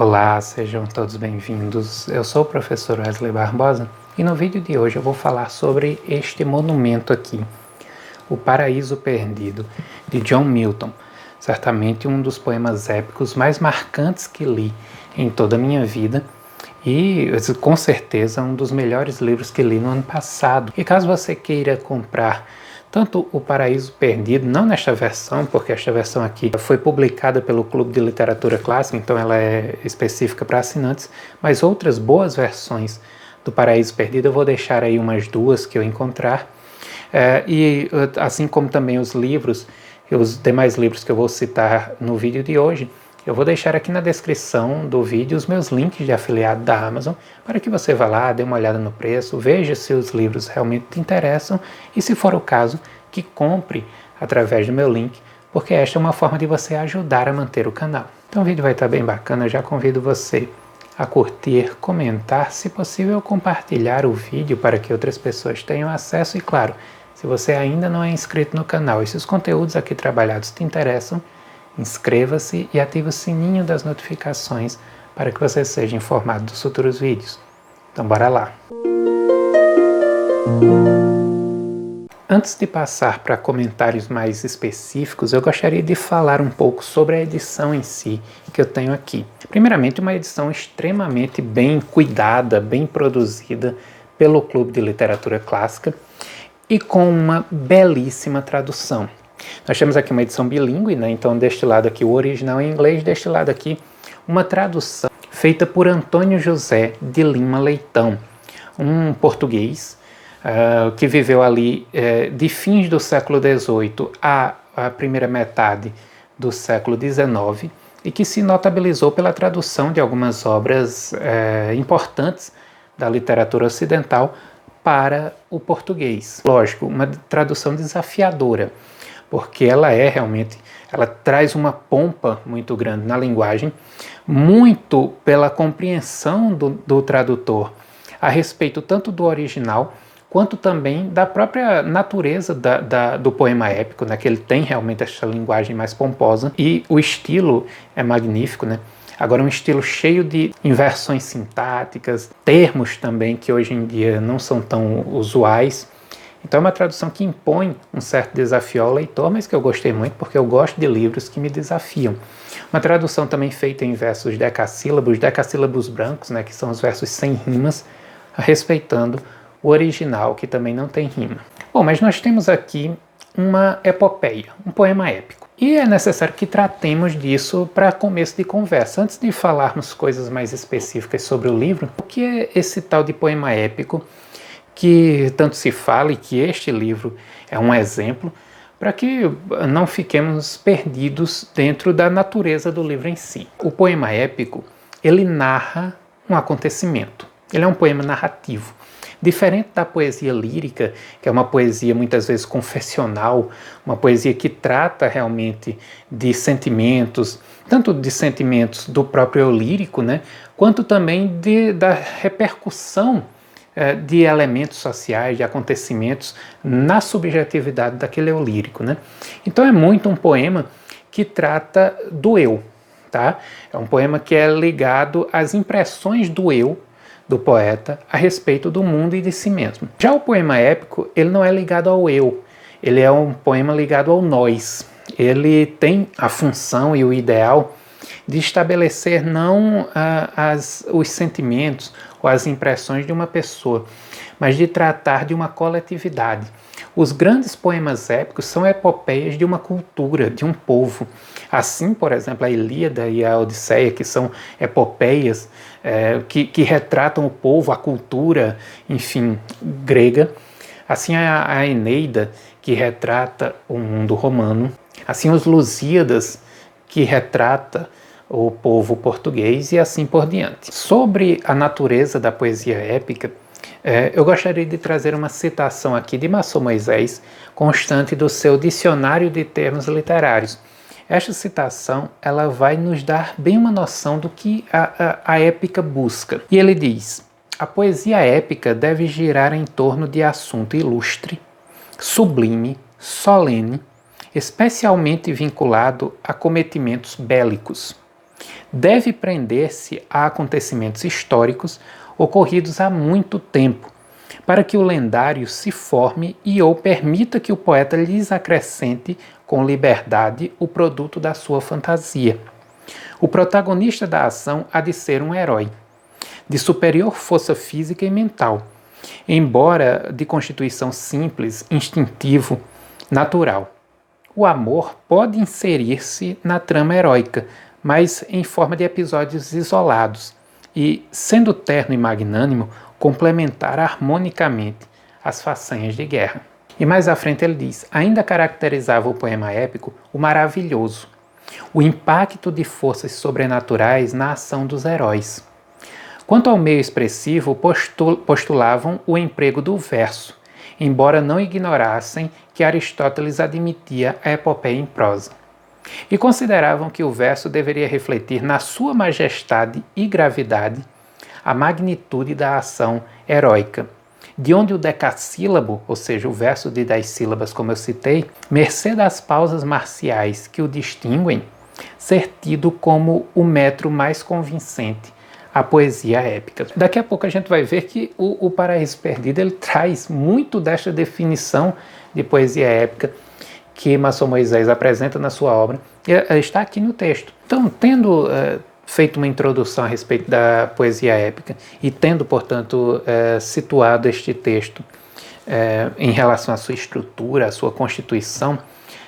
Olá, sejam todos bem-vindos. Eu sou o professor Wesley Barbosa e no vídeo de hoje eu vou falar sobre este monumento aqui, O Paraíso Perdido, de John Milton. Certamente um dos poemas épicos mais marcantes que li em toda a minha vida e, com certeza, um dos melhores livros que li no ano passado. E caso você queira comprar tanto O Paraíso Perdido, não nesta versão, porque esta versão aqui foi publicada pelo Clube de Literatura Clássica, então ela é específica para assinantes, mas outras boas versões do Paraíso Perdido eu vou deixar aí umas duas que eu encontrar, e assim como também os livros, os demais livros que eu vou citar no vídeo de hoje, eu vou deixar aqui na descrição do vídeo os meus links de afiliado da Amazon para que você vá lá, dê uma olhada no preço, veja se os livros realmente te interessam e, se for o caso, que compre através do meu link, porque esta é uma forma de você ajudar a manter o canal. Então o vídeo vai estar bem bacana, eu já convido você a curtir, comentar, se possível compartilhar o vídeo para que outras pessoas tenham acesso e, claro, se você ainda não é inscrito no canal e se os conteúdos aqui trabalhados te interessam, inscreva-se e ative o sininho das notificações para que você seja informado dos futuros vídeos. Então bora lá! Antes de passar para comentários mais específicos, eu gostaria de falar um pouco sobre a edição em si que eu tenho aqui. Primeiramente, uma edição extremamente bem cuidada, bem produzida pelo Clube de Literatura Clássica e com uma belíssima tradução. Nós temos aqui uma edição bilíngue, né? Então deste lado aqui o original em inglês, deste lado aqui uma tradução feita por Antônio José de Lima Leitão, um português que viveu ali de fins do século XVIII à primeira metade do século XIX e que se notabilizou pela tradução de algumas obras importantes da literatura ocidental para o português. Lógico, uma tradução desafiadora, porque ela traz uma pompa muito grande na linguagem, muito pela compreensão do tradutor a respeito tanto do original, quanto também da própria natureza do poema épico, né, que ele tem realmente essa linguagem mais pomposa, e o estilo é magnífico, né? Agora um estilo cheio de inversões sintáticas, termos também que hoje em dia não são tão usuais. Então é uma tradução que impõe um certo desafio ao leitor, mas que eu gostei muito porque eu gosto de livros que me desafiam. Uma tradução também feita em versos decassílabos brancos, né, que são os versos sem rimas, respeitando o original, que também não tem rima. Bom, mas nós temos aqui uma epopeia, um poema épico. E é necessário que tratemos disso para começo de conversa. Antes de falarmos coisas mais específicas sobre o livro, o que é esse tal de poema épico que tanto se fala e que este livro é um exemplo para que não fiquemos perdidos dentro da natureza do livro em si. O poema épico, ele narra um acontecimento. Ele é um poema narrativo. Diferente da poesia lírica, que é uma poesia muitas vezes confessional, uma poesia que trata realmente de sentimentos, tanto de sentimentos do próprio eu lírico, né, quanto também da repercussão de elementos sociais, de acontecimentos na subjetividade daquele eu lírico, né? Então é muito um poema que trata do eu, tá? É um poema que é ligado às impressões do eu, do poeta, a respeito do mundo e de si mesmo. Já o poema épico, ele não é ligado ao eu, ele é um poema ligado ao nós. Ele tem a função e o ideal de estabelecer não os sentimentos ou as impressões de uma pessoa, mas de tratar de uma coletividade. Os grandes poemas épicos são epopeias de uma cultura, de um povo. Assim, por exemplo, a Ilíada e a Odisseia, que são epopeias que retratam o povo, a cultura, enfim, grega. Assim, a Eneida, que retrata o mundo romano. Assim, os Lusíadas, que retrata o povo português e assim por diante. Sobre a natureza da poesia épica, eu gostaria de trazer uma citação aqui de Maçom Moisés, constante do seu Dicionário de Termos Literários. Esta citação ela vai nos dar bem uma noção do que a épica busca. E ele diz: a poesia épica deve girar em torno de assunto ilustre, sublime, solene, especialmente vinculado a cometimentos bélicos. deve prender-se a acontecimentos históricos ocorridos há muito tempo, para que o lendário se forme e ou permita que o poeta lhes acrescente com liberdade o produto da sua fantasia. O protagonista da ação há de ser um herói, de superior força física e mental, embora de constituição simples, instintivo, natural. O amor pode inserir-se na trama heróica, mas em forma de episódios isolados, e, sendo terno e magnânimo, complementar harmonicamente as façanhas de guerra. E mais à frente ele diz: ainda caracterizava o poema épico o maravilhoso, o impacto de forças sobrenaturais na ação dos heróis. Quanto ao meio expressivo, postulavam o emprego do verso, embora não ignorassem que Aristóteles admitia a epopeia em prosa. E consideravam que o verso deveria refletir na sua majestade e gravidade a magnitude da ação heróica, de onde o decassílabo, ou seja, o verso de 10 sílabas, como eu citei, mercê das pausas marciais que o distinguem, ser tido como o metro mais convincente à poesia épica. Daqui a pouco a gente vai ver que o Paraíso Perdido ele traz muito desta definição de poesia épica que Masson Moisés apresenta na sua obra, está aqui no texto. Então, tendo feito uma introdução a respeito da poesia épica e tendo, portanto, situado este texto em relação à sua estrutura, à sua constituição,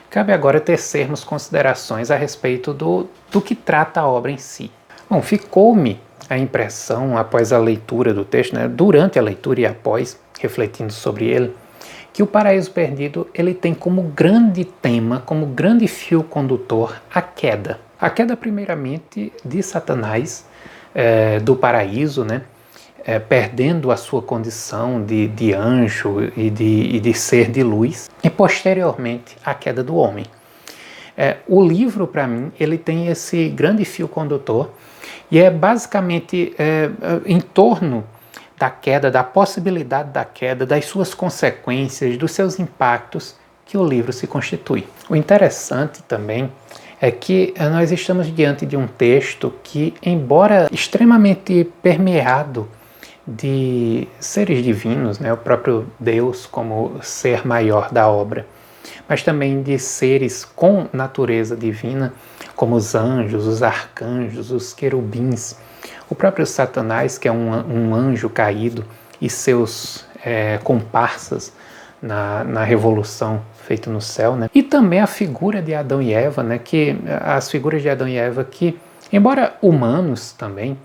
cabe agora tecermos considerações a respeito do que trata a obra em si. Bom, ficou-me a impressão, após a leitura do texto, durante a leitura e após, refletindo sobre ele, que o Paraíso Perdido ele tem como grande tema, como grande fio condutor, a queda. A queda, primeiramente, de Satanás, do paraíso, perdendo a sua condição de anjo e de ser de luz, e posteriormente a queda do homem. O livro, para mim, ele tem esse grande fio condutor e é basicamente em torno da queda, da possibilidade da queda, das suas consequências, dos seus impactos, que o livro se constitui. O interessante também é que nós estamos diante de um texto que, embora extremamente permeado de seres divinos, o próprio Deus como ser maior da obra, mas também de seres com natureza divina, como os anjos, os arcanjos, os querubins, o próprio Satanás, que é um anjo caído, e seus comparsas na revolução feita no céu, e também a figura de Adão e Eva, que as figuras de Adão e Eva que, embora humanos também,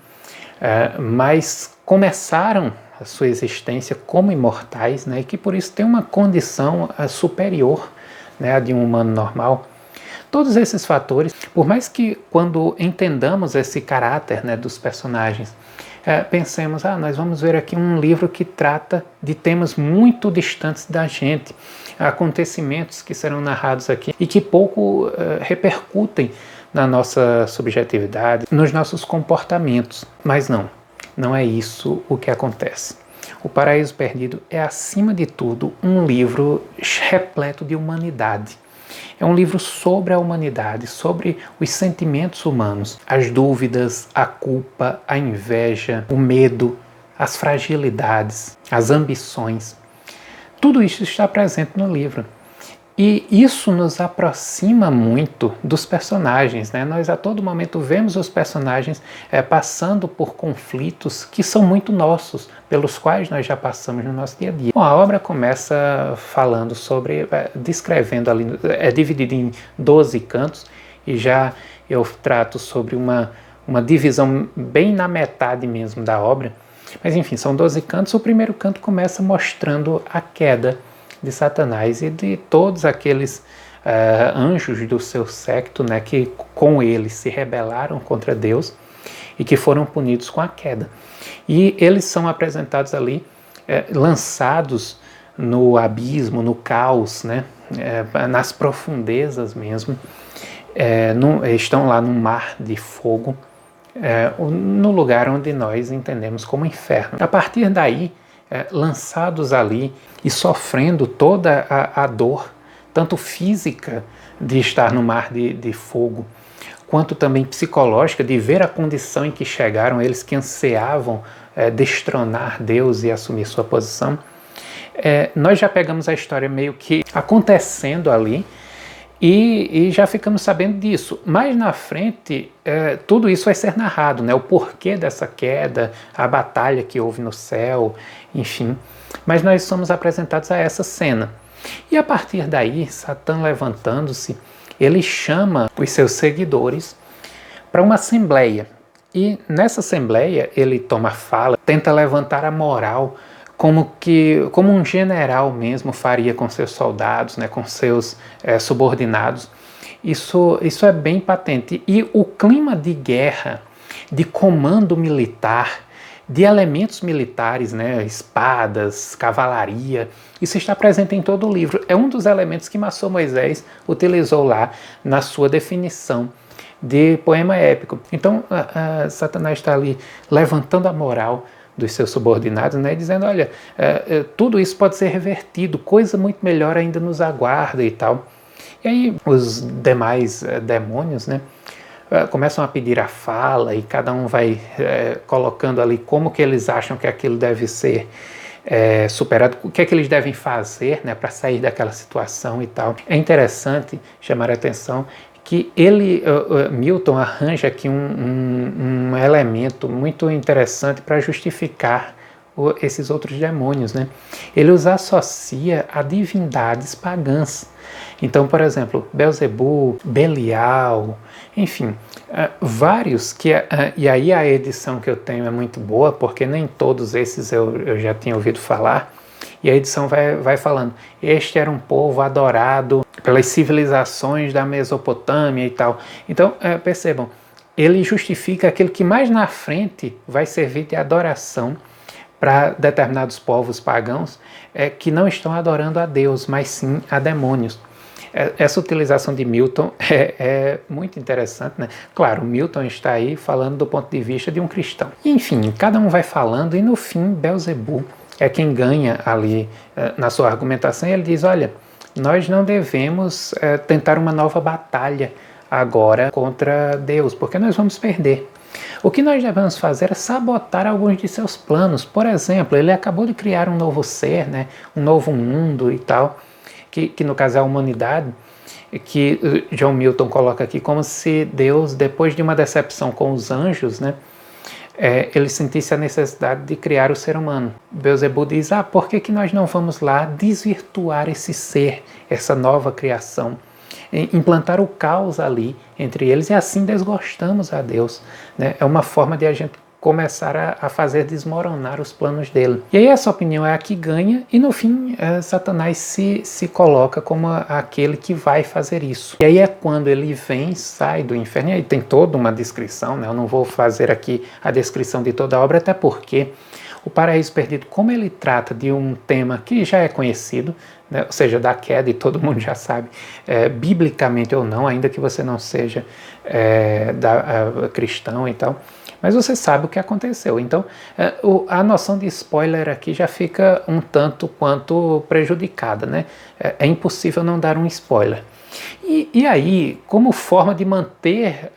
mas começaram a sua existência como imortais, e que por isso têm uma condição superior à de um humano normal. Todos esses fatores, por mais que quando entendamos esse caráter dos personagens, pensemos, nós vamos ver aqui um livro que trata de temas muito distantes da gente, acontecimentos que serão narrados aqui e que pouco repercutem na nossa subjetividade, nos nossos comportamentos. Mas não é isso o que acontece. O Paraíso Perdido é, acima de tudo, um livro repleto de humanidade. É um livro sobre a humanidade, sobre os sentimentos humanos, as dúvidas, a culpa, a inveja, o medo, as fragilidades, as ambições. Tudo isso está presente no livro. E isso nos aproxima muito dos personagens, Nós a todo momento vemos os personagens passando por conflitos que são muito nossos, pelos quais nós já passamos no nosso dia a dia. Bom, a obra começa falando sobre, descrevendo ali, é dividida em 12 cantos, e já eu trato sobre uma divisão bem na metade mesmo da obra. Mas enfim, são 12 cantos. O primeiro canto começa mostrando a queda de Satanás e de todos aqueles anjos do seu séquito, que com ele se rebelaram contra Deus e que foram punidos com a queda. E eles são apresentados ali, lançados no abismo, no caos, nas profundezas mesmo, estão lá no mar de fogo, no lugar onde nós entendemos como inferno. A partir daí, lançados ali e sofrendo toda a dor, tanto física de estar no mar de fogo, quanto também psicológica, de ver a condição em que chegaram, eles que ansiavam destronar Deus e assumir sua posição. Nós já pegamos a história meio que acontecendo ali e já ficamos sabendo disso. Mais na frente, tudo isso vai ser narrado, né? O porquê dessa queda, a batalha que houve no céu, enfim. Mas nós somos apresentados a essa cena. E a partir daí, Satã levantando-se, ele chama os seus seguidores para uma assembleia. E nessa assembleia ele toma fala, tenta levantar a moral como um general mesmo faria com seus soldados, né, com seus subordinados. Isso é bem patente. E o clima de guerra, de comando militar, de elementos militares, né, espadas, cavalaria, isso está presente em todo o livro. É um dos elementos que Maçom Moisés utilizou lá na sua definição de poema épico. Então, Satanás está ali levantando a moral dos seus subordinados, né, dizendo, olha, tudo isso pode ser revertido, coisa muito melhor ainda nos aguarda e tal. E aí os demais demônios, né, começam a pedir a fala e cada um vai colocando ali como que eles acham que aquilo deve ser superado, o que é que eles devem fazer, né, para sair daquela situação e tal. É interessante chamar a atenção que Milton arranja aqui um elemento muito interessante para justificar esses outros demônios, né? Ele os associa a divindades pagãs. Então, por exemplo, Belzebu, Belial, enfim, vários e aí a edição que eu tenho é muito boa, porque nem todos esses eu já tinha ouvido falar, e a edição vai falando, este era um povo adorado pelas civilizações da Mesopotâmia e tal. Então, percebam, ele justifica aquilo que mais na frente vai servir de adoração para determinados povos pagãos que não estão adorando a Deus, mas sim a demônios. Essa utilização de Milton é muito interessante, né? Claro, Milton está aí falando do ponto de vista de um cristão. Enfim, cada um vai falando e no fim Belzebu é quem ganha ali na sua argumentação. Ele diz, olha, nós não devemos tentar uma nova batalha agora contra Deus, porque nós vamos perder. O que nós devemos fazer é sabotar alguns de seus planos. Por exemplo, ele acabou de criar um novo ser, né, um novo mundo e tal, que no caso é a humanidade, que John Milton coloca aqui como se Deus, depois de uma decepção com os anjos, né, ele sentisse a necessidade de criar o ser humano. Belzebu diz, por que nós não vamos lá desvirtuar esse ser, essa nova criação, implantar o caos ali entre eles e assim desgostamos a Deus, né? É uma forma de a gente começar a fazer desmoronar os planos dele. E aí essa opinião é a que ganha e no fim Satanás se coloca como aquele que vai fazer isso. E aí é quando ele vem, sai do inferno, e aí tem toda uma descrição, né? Eu não vou fazer aqui a descrição de toda a obra, até porque o Paraíso Perdido, como ele trata de um tema que já é conhecido, né, ou seja, da queda, e todo mundo já sabe, biblicamente ou não, ainda que você não seja cristão e tal, mas você sabe o que aconteceu. Então, a noção de spoiler aqui já fica um tanto quanto prejudicada, né? É impossível não dar um spoiler. E aí, como forma de manter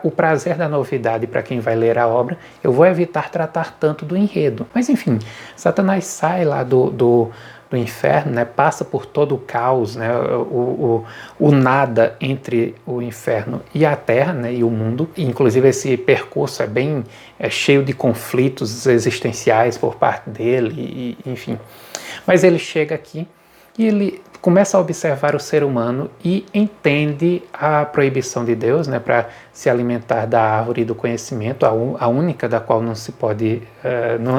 o prazer da novidade para quem vai ler a obra, eu vou evitar tratar tanto do enredo. Mas enfim, Satanás sai lá do inferno, né, passa por todo o caos, né, o nada entre o inferno e a terra, né, e o mundo. Inclusive esse percurso é bem cheio de conflitos existenciais por parte dele, enfim. Mas ele chega aqui e ele começa a observar o ser humano e entende a proibição de Deus, né, para se alimentar da árvore do conhecimento, a única da qual não se pode,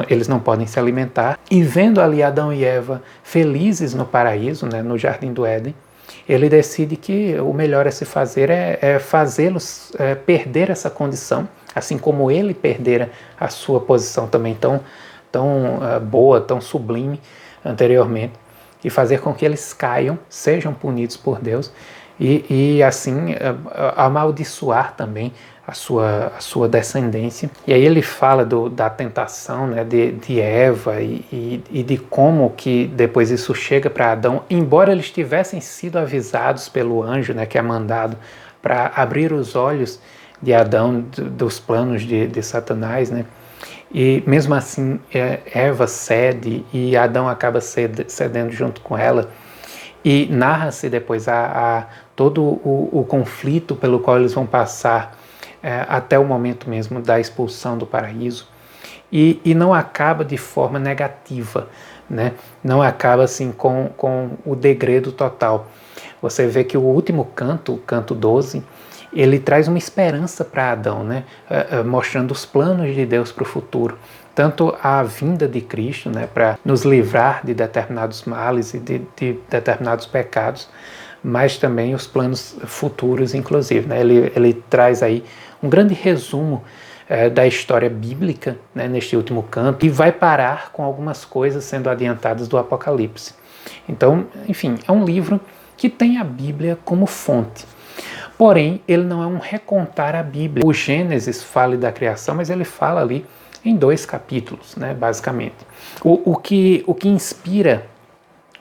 eles não podem se alimentar. E vendo ali Adão e Eva felizes no paraíso, né, no Jardim do Éden, ele decide que o melhor a se fazer é fazê-los perder essa condição, assim como ele perdera a sua posição também tão boa, tão sublime anteriormente, e fazer com que eles caiam, sejam punidos por Deus e assim amaldiçoar também a sua descendência. E aí ele fala da tentação, né, de Eva e de como que depois isso chega para Adão, embora eles tivessem sido avisados pelo anjo, né, que é mandado para abrir os olhos de Adão, dos planos de Satanás, né? E mesmo assim Eva cede e Adão acaba cedendo junto com ela. E narra-se depois todo o conflito pelo qual eles vão passar até o momento mesmo da expulsão do paraíso. E não acaba de forma negativa, né? Não acaba assim com o degredo total. Você vê que o último canto, o canto 12, ele traz uma esperança para Adão, né? Mostrando os planos de Deus para o futuro. Tanto a vinda de Cristo, né, para nos livrar de determinados males e de determinados pecados, mas também os planos futuros, inclusive, né? Ele traz aí um grande resumo da história bíblica, né, neste último canto, e vai parar com algumas coisas sendo adiantadas do Apocalipse. Então, enfim, é um livro que tem a Bíblia como fonte. Porém, ele não é um recontar a Bíblia. O Gênesis fala da criação, mas ele fala ali em 2 capítulos, né, basicamente. O que inspira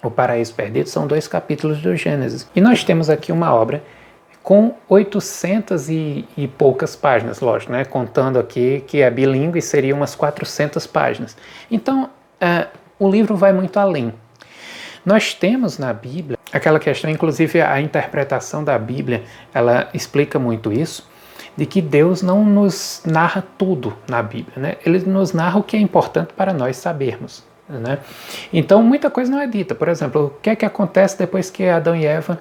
o Paraíso Perdido são 2 capítulos do Gênesis. E nós temos aqui uma obra com 800 e poucas páginas, lógico, né, contando aqui que é bilíngue, seria umas 400 páginas. Então, o livro vai muito além. Nós temos na Bíblia aquela questão, inclusive a interpretação da Bíblia, ela explica muito isso, de que Deus não nos narra tudo na Bíblia, né? Ele nos narra o que é importante para nós sabermos, né? Então, muita coisa não é dita. Por exemplo, o que é que acontece depois que Adão e Eva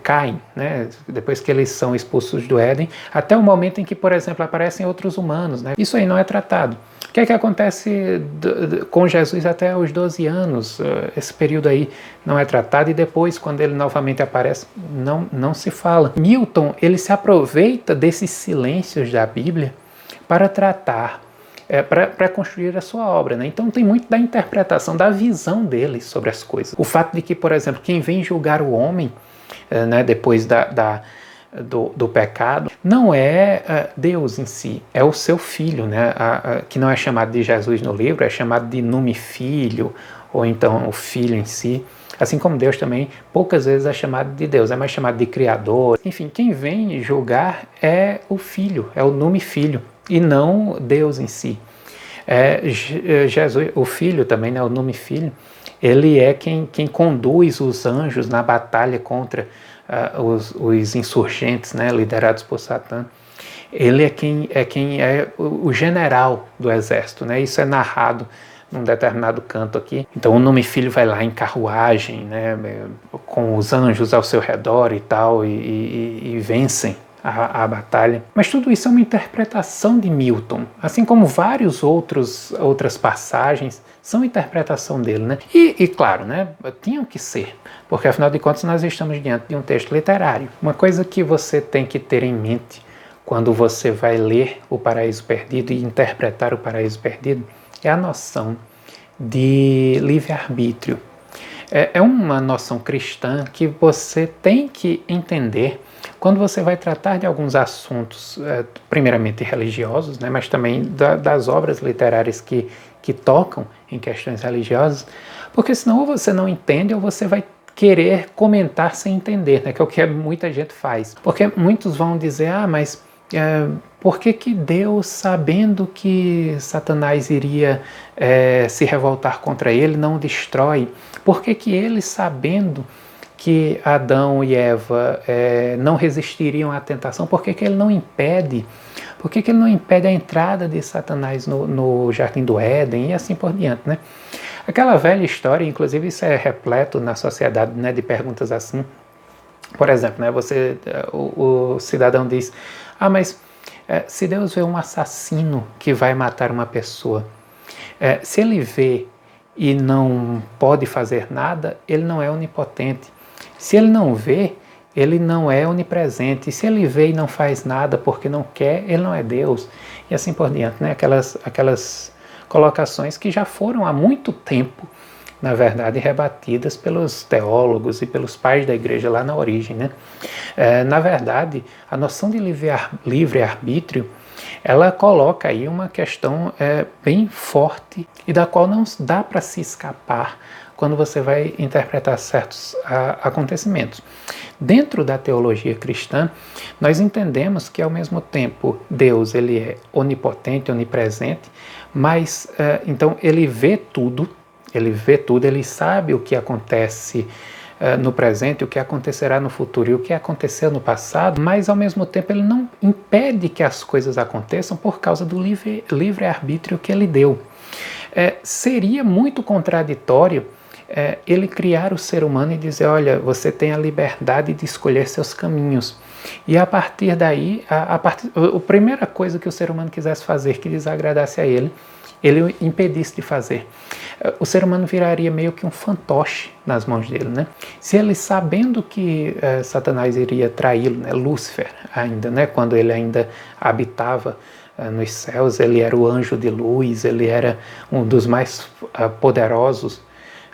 caem, né? Depois que eles são expulsos do Éden, até o momento em que, por exemplo, aparecem outros humanos, né? Isso aí não é tratado. O que é que acontece com Jesus até os 12 anos? Esse período aí não é tratado, e depois, quando ele novamente aparece, não se fala. Milton, ele se aproveita desses silêncios da Bíblia para tratar, para construir a sua obra, né? Então tem muito da interpretação, da visão dele sobre as coisas. O fato de que, por exemplo, quem vem julgar o homem, né, depois do pecado, não é Deus em si, é o seu filho, né, que não é chamado de Jesus no livro, é chamado de nome filho, ou então o filho em si. Assim como Deus também, poucas vezes é chamado de Deus, é mais chamado de Criador. Enfim, quem vem julgar é o filho, é o nome filho, e não Deus em si. Jesus, o filho também, né, o nome filho, ele é quem conduz os anjos na batalha contra os insurgentes, né, liderados por Satã. Ele é quem é o general do exército, né? Isso é narrado num determinado canto aqui. Então o nome filho vai lá em carruagem, né, com os anjos ao seu redor e tal, e vencem a batalha. Mas tudo isso é uma interpretação de Milton, assim como outras passagens são interpretação dele, né? E claro, né, tinham que ser, porque afinal de contas nós estamos diante de um texto literário. Uma coisa que você tem que ter em mente quando você vai ler O Paraíso Perdido e interpretar O Paraíso Perdido é a noção de livre-arbítrio. É uma noção cristã que você tem que entender quando você vai tratar de alguns assuntos, primeiramente religiosos, né, mas também das obras literárias que tocam em questões religiosas, porque senão ou você não entende ou você vai querer comentar sem entender, né, que é o que muita gente faz. Porque muitos vão dizer, mas por que Deus, sabendo que Satanás iria se revoltar contra ele, não o destrói? Por que ele, sabendo que Adão e Eva não resistiriam à tentação, por que ele não impede? Por que ele não impede a entrada de Satanás no Jardim do Éden e assim por diante, né? Aquela velha história, inclusive isso é repleto na sociedade, né, de perguntas assim. Por exemplo, né, o cidadão diz, mas se Deus vê um assassino que vai matar uma pessoa, se ele vê e não pode fazer nada, ele não é onipotente. Se ele não vê, ele não é onipresente. E se ele vê e não faz nada porque não quer, ele não é Deus. E assim por diante, né? Aquelas colocações que já foram há muito tempo, na verdade, rebatidas pelos teólogos e pelos pais da igreja lá na origem, né? Na verdade, a noção de livre-arbítrio, ela coloca aí uma questão bem forte e da qual não dá para se escapar quando você vai interpretar certos acontecimentos. Dentro da teologia cristã, nós entendemos que ao mesmo tempo Deus ele é onipotente, onipresente, mas então ele vê tudo, ele sabe o que acontece no presente, o que acontecerá no futuro e o que aconteceu no passado, mas ao mesmo tempo ele não impede que as coisas aconteçam por causa do livre-arbítrio que ele deu. Seria muito contraditório ele criar o ser humano e dizer, olha, você tem a liberdade de escolher seus caminhos. E a partir daí, a primeira coisa que o ser humano quisesse fazer que desagradasse a ele impedisse de fazer. O ser humano viraria meio que um fantoche nas mãos dele, né? Se ele, sabendo que Satanás iria traí-lo, né, Lúcifer ainda, né, quando ele ainda habitava nos céus, ele era o anjo de luz, ele era um dos mais poderosos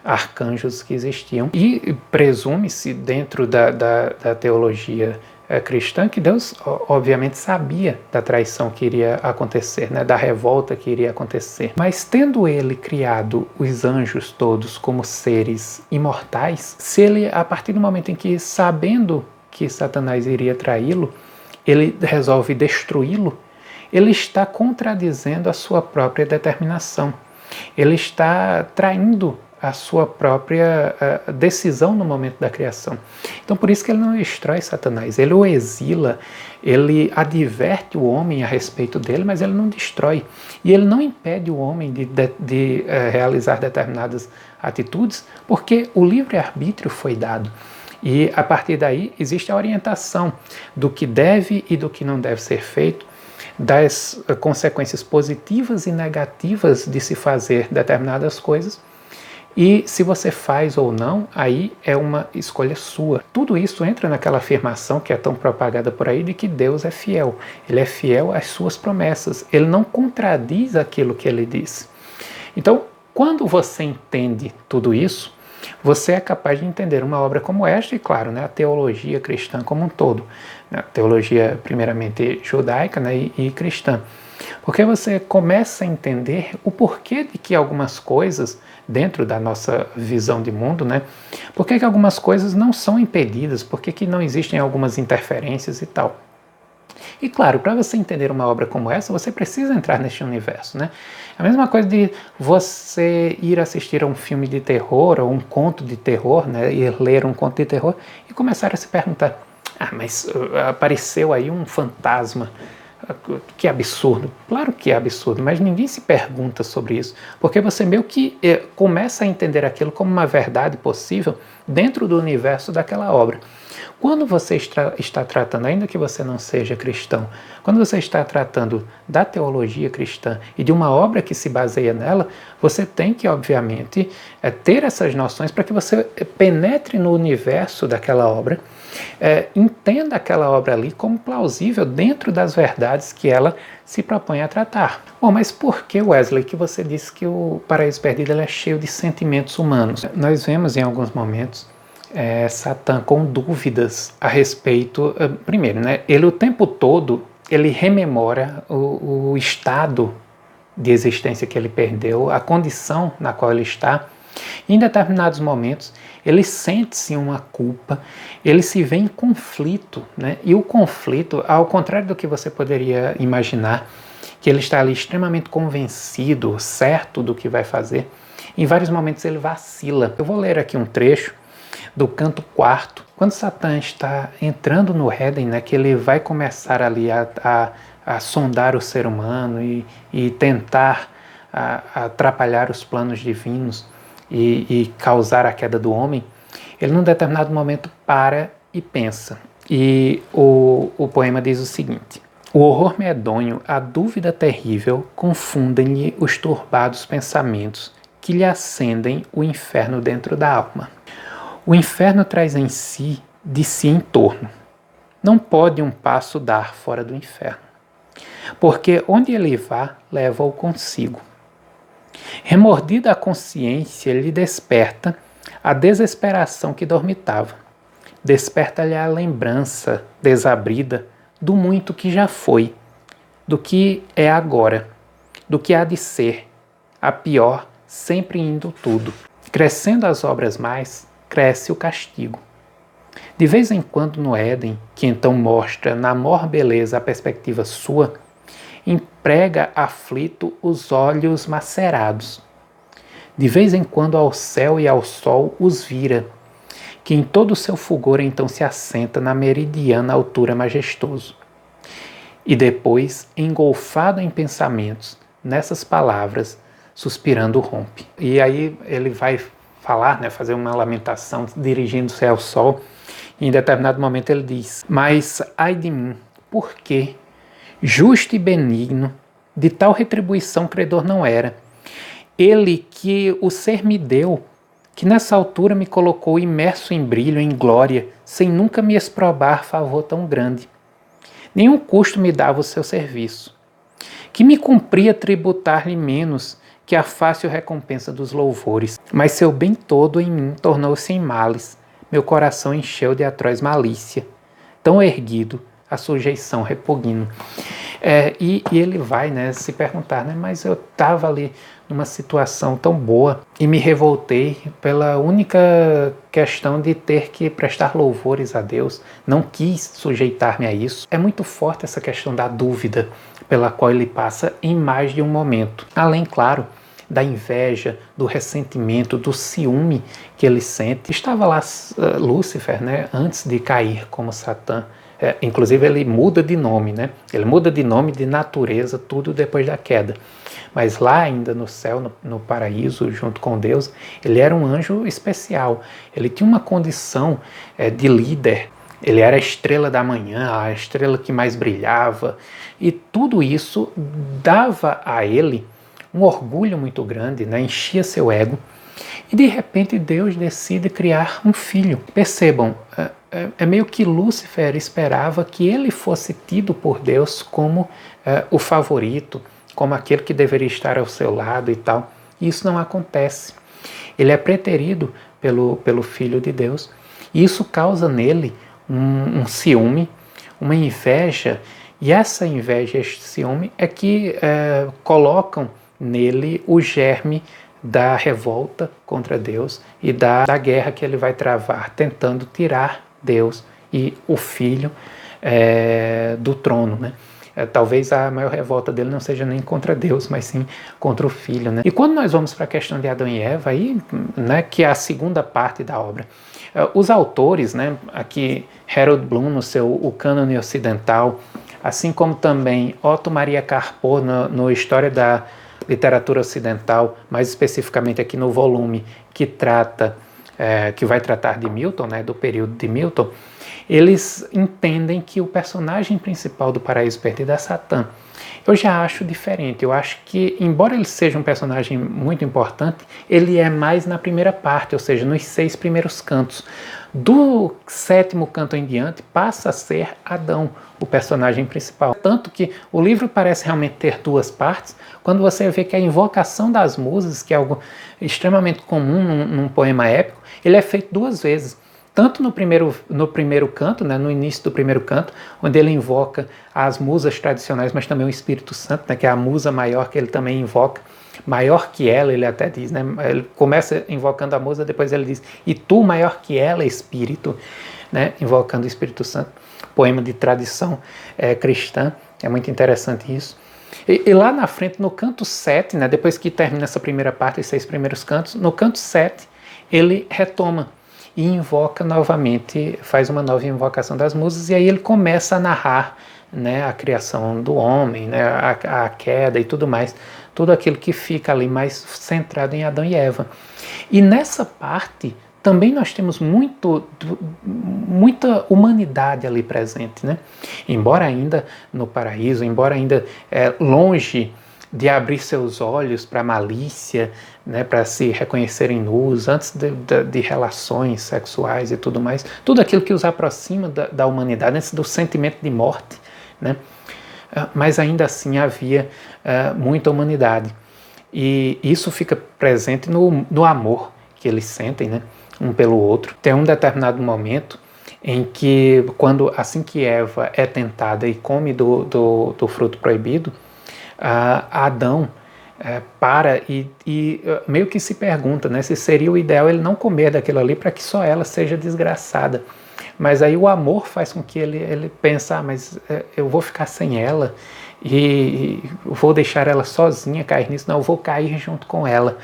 arcanjos que existiam. E presume-se dentro da teologia cristã que Deus obviamente sabia da traição que iria acontecer, né, da revolta que iria acontecer. Mas tendo ele criado os anjos todos como seres imortais, se ele, a partir do momento em que, sabendo que Satanás iria traí-lo, ele resolve destruí-lo, ele está contradizendo a sua própria determinação. Ele está traindo a sua própria decisão no momento da criação. Então, por isso que ele não destrói Satanás, ele o exila, ele adverte o homem a respeito dele, mas ele não destrói. E ele não impede o homem de realizar determinadas atitudes, porque o livre-arbítrio foi dado. E, a partir daí, existe a orientação do que deve e do que não deve ser feito, das consequências positivas e negativas de se fazer determinadas coisas, e se você faz ou não, aí é uma escolha sua. Tudo isso entra naquela afirmação que é tão propagada por aí de que Deus é fiel. Ele é fiel às suas promessas. Ele não contradiz aquilo que ele diz. Então, quando você entende tudo isso, você é capaz de entender uma obra como esta e, claro, né, a teologia cristã como um todo. A teologia, primeiramente, judaica, né, e cristã. Porque você começa a entender o porquê de que algumas coisas, dentro da nossa visão de mundo, né, por que algumas coisas não são impedidas, por que não existem algumas interferências e tal. E claro, para você entender uma obra como essa, você precisa entrar neste universo, né? A mesma coisa de você ir assistir a um filme de terror ou um conto de terror, né, ir ler um conto de terror e começar a se perguntar, mas apareceu aí um fantasma, que absurdo. Claro que é absurdo, mas ninguém se pergunta sobre isso, porque você meio que começa a entender aquilo como uma verdade possível dentro do universo daquela obra. Quando você está tratando, ainda que você não seja cristão, quando você está tratando da teologia cristã e de uma obra que se baseia nela, você tem que, obviamente, ter essas noções para que você penetre no universo daquela obra, entenda aquela obra ali como plausível dentro das verdades que ela se propõe a tratar. Bom, mas por que, Wesley, que você disse que o Paraíso Perdido ele é cheio de sentimentos humanos? Nós vemos em alguns momentos Satã com dúvidas a respeito, primeiro, né, ele o tempo todo ele rememora o estado de existência que ele perdeu, a condição na qual ele está. Em determinados momentos ele sente-se uma culpa, ele se vê em conflito, né? E o conflito, ao contrário do que você poderia imaginar, que ele está ali extremamente convencido, certo do que vai fazer, em vários momentos ele vacila. Eu vou ler aqui um trecho do canto 4, quando Satã está entrando no Éden, né, que ele vai começar ali a sondar o ser humano e tentar atrapalhar os planos divinos e causar a queda do homem, ele num determinado momento para e pensa. E o poema diz o seguinte: o horror medonho, a dúvida terrível, confundem-lhe os turbados pensamentos que lhe acendem o inferno dentro da alma. O inferno traz em si, de si em torno. Não pode um passo dar fora do inferno, porque onde ele vá, leva-o consigo. Remordida a consciência, lhe desperta a desesperação que dormitava. Desperta-lhe a lembrança desabrida do muito que já foi, do que é agora, do que há de ser, a pior, sempre indo tudo. Crescendo as obras mais, cresce o castigo. De vez em quando no Éden, que então mostra na maior beleza a perspectiva sua, emprega aflito os olhos macerados. De vez em quando ao céu e ao sol os vira, que em todo o seu fulgor então se assenta na meridiana altura majestoso. E depois, engolfado em pensamentos, nessas palavras, suspirando rompe. E aí ele vai falar, né, fazer uma lamentação, dirigindo-se ao sol, e em determinado momento ele diz: mas ai de mim, por quê? Justo e benigno, de tal retribuição credor não era. Ele que o ser me deu, que nessa altura me colocou imerso em brilho, em glória, sem nunca me exprobar favor tão grande. Nenhum custo me dava o seu serviço, que me cumpria tributar-lhe menos que a fácil recompensa dos louvores. Mas seu bem todo em mim tornou-se em males, meu coração encheu de atroz malícia. Tão erguido, a sujeição repugno. E ele vai, né, se perguntar, né, mas eu estava ali numa situação tão boa e me revoltei pela única questão de ter que prestar louvores a Deus, não quis sujeitar-me a isso. É muito forte essa questão da dúvida pela qual ele passa em mais de um momento. Além, claro, da inveja, do ressentimento, do ciúme que ele sente. Estava lá Lúcifer, né, antes de cair como Satã. Inclusive ele muda de nome, né? Ele muda de nome, de natureza, tudo depois da queda. Mas lá ainda no céu, no paraíso, junto com Deus, ele era um anjo especial. Ele tinha uma condição de líder. Ele era a estrela da manhã, a estrela que mais brilhava. E tudo isso dava a ele um orgulho muito grande, né? Enchia seu ego. E de repente Deus decide criar um filho. Percebam, é meio que Lúcifer esperava que ele fosse tido por Deus como o favorito, como aquele que deveria estar ao seu lado e tal. E isso não acontece. Ele é preterido pelo Filho de Deus. E isso causa nele um ciúme, uma inveja. E essa inveja, este ciúme, é que colocam nele o germe da revolta contra Deus e da guerra que ele vai travar, tentando tirar Deus e o Filho do trono, né? Talvez a maior revolta dele não seja nem contra Deus, mas sim contra o Filho, né? E quando nós vamos para a questão de Adão e Eva, aí, né, que é a segunda parte da obra, os autores, né, aqui Harold Bloom no seu O Cânone Ocidental, assim como também Otto Maria Carpo no História da Literatura Ocidental, mais especificamente aqui no volume que vai tratar de Milton, né, do período de Milton, eles entendem que o personagem principal do Paraíso Perdido é Satã. Eu já acho diferente. Eu acho que, embora ele seja um personagem muito importante, ele é mais na primeira parte, ou seja, nos 6 primeiros cantos. Do 7º canto em diante, passa a ser Adão, o personagem principal. Tanto que o livro parece realmente ter 2 partes, quando você vê que a invocação das musas, que é algo extremamente comum num poema épico, ele é feito 2 vezes. Tanto no primeiro canto, né, no início do primeiro canto, onde ele invoca as musas tradicionais, mas também o Espírito Santo, né, que é a musa maior que ele também invoca, maior que ela, ele até diz, né, ele começa invocando a musa, depois ele diz, e tu maior que ela, Espírito, né, invocando o Espírito Santo, poema de tradição cristã, é muito interessante isso. E lá na frente, no canto 7, né, depois que termina essa primeira parte, os 6 primeiros cantos, no canto 7, ele retoma e invoca novamente, faz uma nova invocação das musas, e aí ele começa a narrar, né, a criação do homem, né, a queda e tudo mais, tudo aquilo que fica ali mais centrado em Adão e Eva. E nessa parte também nós temos muita humanidade ali presente, né? Embora ainda no paraíso, embora ainda longe de abrir seus olhos para a malícia, né, para se reconhecerem nus, antes de relações sexuais e tudo mais, tudo aquilo que os aproxima da humanidade, antes do sentimento de morte, né? Mas ainda assim havia muita humanidade. E isso fica presente no amor que eles sentem, né, um pelo outro. Tem um determinado momento em que, assim que Eva é tentada e come do fruto proibido, Adão para e meio que se pergunta, né, se seria o ideal ele não comer daquilo ali para que só ela seja desgraçada. Mas aí o amor faz com que ele pense, mas eu vou ficar sem ela e vou deixar ela sozinha cair nisso, não, eu vou cair junto com ela.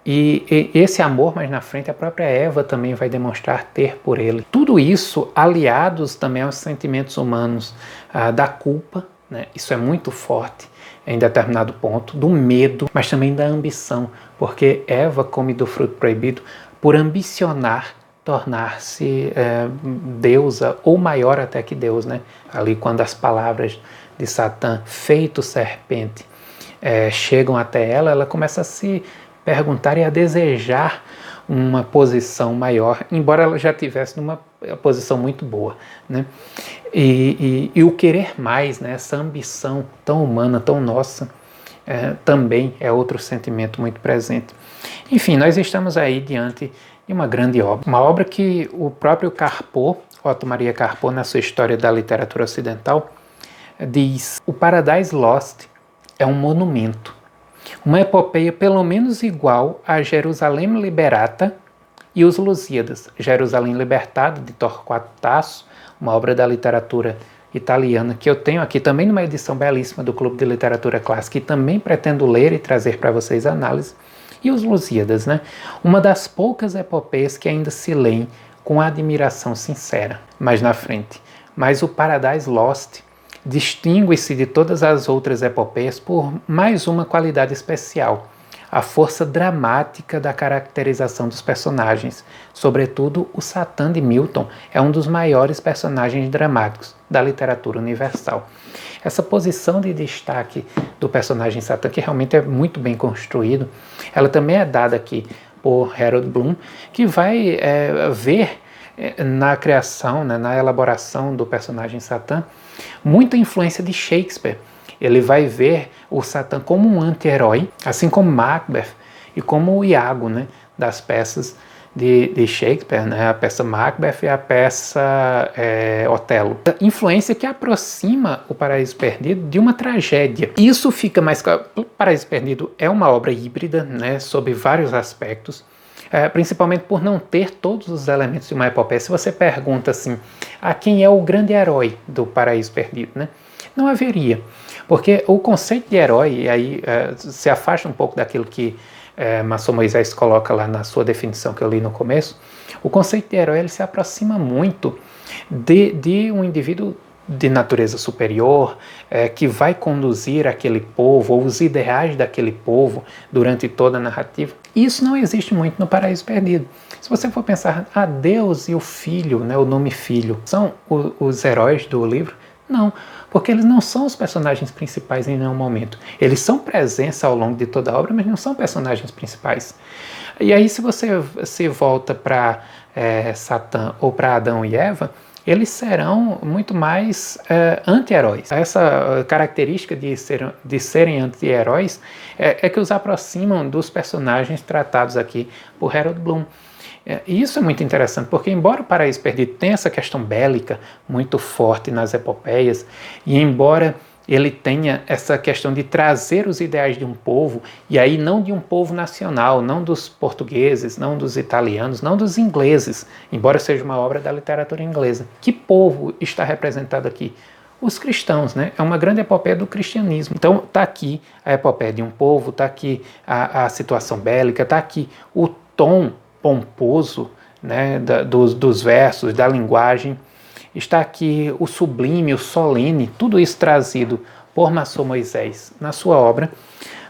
E esse amor, mais na frente, a própria Eva também vai demonstrar ter por ele. Tudo isso aliados também aos sentimentos humanos da culpa, né? Isso é muito forte em determinado ponto, do medo, mas também da ambição, porque Eva come do fruto proibido por ambicionar tornar-se deusa ou maior até que Deus, né? Ali quando as palavras de Satã, feito serpente, chegam até ela, ela começa a se perguntar e a desejar uma posição maior, embora ela já estivesse numa posição muito boa, né? E o querer mais, né? Essa ambição tão humana, tão nossa, também é outro sentimento muito presente. Enfim, nós estamos aí diante de uma grande obra, uma obra que o próprio Carpo, Otto Maria Carpo, na sua História da Literatura Ocidental, diz: o Paradise Lost é um monumento, uma epopeia pelo menos igual a Jerusalém Liberata e os Lusíadas. Jerusalém Libertada, de Torquato Tasso, uma obra da literatura italiana que eu tenho aqui também numa edição belíssima do Clube de Literatura Clássica e também pretendo ler e trazer para vocês análise. E os Lusíadas, né? Uma das poucas epopeias que ainda se leem com admiração sincera mais na frente. Mas o Paradise Lost distingue-se de todas as outras epopeias por mais uma qualidade especial: a força dramática da caracterização dos personagens. Sobretudo, o Satã de Milton é um dos maiores personagens dramáticos da literatura universal. Essa posição de destaque do personagem Satã, que realmente é muito bem construído, ela também é dada aqui por Harold Bloom, que vai ver na criação, né, na elaboração do personagem Satã, muita influência de Shakespeare. Ele vai ver o Satã como um anti-herói, assim como Macbeth e como o Iago, né, das peças de Shakespeare, né, a peça Macbeth e a peça Otelo. Influência que aproxima o Paraíso Perdido de uma tragédia. Isso fica mais claro. O Paraíso Perdido é uma obra híbrida, né, sob vários aspectos, principalmente por não ter todos os elementos de uma epopeia. Se você pergunta assim, quem é o grande herói do Paraíso Perdido, né, não haveria. Porque o conceito de herói, e aí se afasta um pouco daquilo que Maçom Moisés coloca lá na sua definição que eu li no começo. O conceito de herói ele se aproxima muito de um indivíduo de natureza superior, que vai conduzir aquele povo, ou os ideais daquele povo durante toda a narrativa. Isso não existe muito no Paraíso Perdido. Se você for pensar, Deus e o Filho, né, o nome Filho, são os heróis do livro? Não, porque eles não são os personagens principais em nenhum momento. Eles são presença ao longo de toda a obra, mas não são personagens principais. E aí, se você se volta para Satã ou para Adão e Eva, eles serão muito mais anti-heróis. Essa característica de serem anti-heróis é que os aproximam dos personagens tratados aqui por Harold Bloom. E isso é muito interessante, porque embora o Paraíso Perdido tenha essa questão bélica muito forte nas epopeias, e embora ele tenha essa questão de trazer os ideais de um povo, e aí não de um povo nacional, não dos portugueses, não dos italianos, não dos ingleses, embora seja uma obra da literatura inglesa. Que povo está representado aqui? Os cristãos, né? É uma grande epopeia do cristianismo. Então está aqui a epopeia de um povo, está aqui a situação bélica, está aqui o tom pomposo, né, dos versos, da linguagem, está aqui o sublime, o solene, tudo isso trazido por Maçom Moisés na sua obra,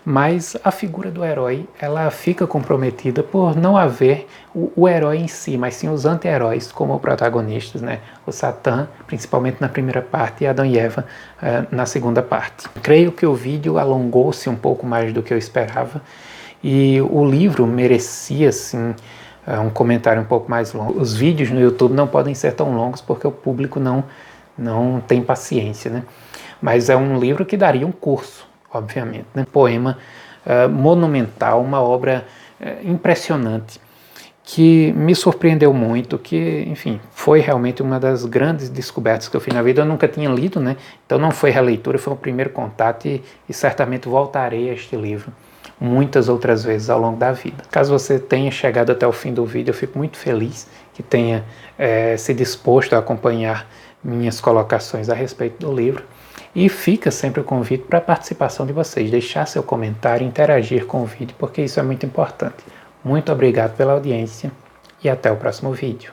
mas a figura do herói ela fica comprometida por não haver o herói em si, mas sim os anti-heróis como protagonistas, né? O Satã, principalmente na primeira parte, e Adão e Eva na segunda parte. Creio que o vídeo alongou-se um pouco mais do que eu esperava, e o livro merecia, sim, um comentário um pouco mais longo. Os vídeos no YouTube não podem ser tão longos porque o público não tem paciência, né? Mas é um livro que daria um curso, obviamente, né? Poema monumental, uma obra impressionante, que me surpreendeu muito, que, enfim, foi realmente uma das grandes descobertas que eu fiz na vida. Eu nunca tinha lido, né? Então não foi releitura, foi o primeiro contato e certamente voltarei a este livro muitas outras vezes ao longo da vida. Caso você tenha chegado até o fim do vídeo, eu fico muito feliz que tenha se disposto a acompanhar minhas colocações a respeito do livro. E fica sempre o convite para a participação de vocês, deixar seu comentário, interagir com o vídeo, porque isso é muito importante. Muito obrigado pela audiência e até o próximo vídeo.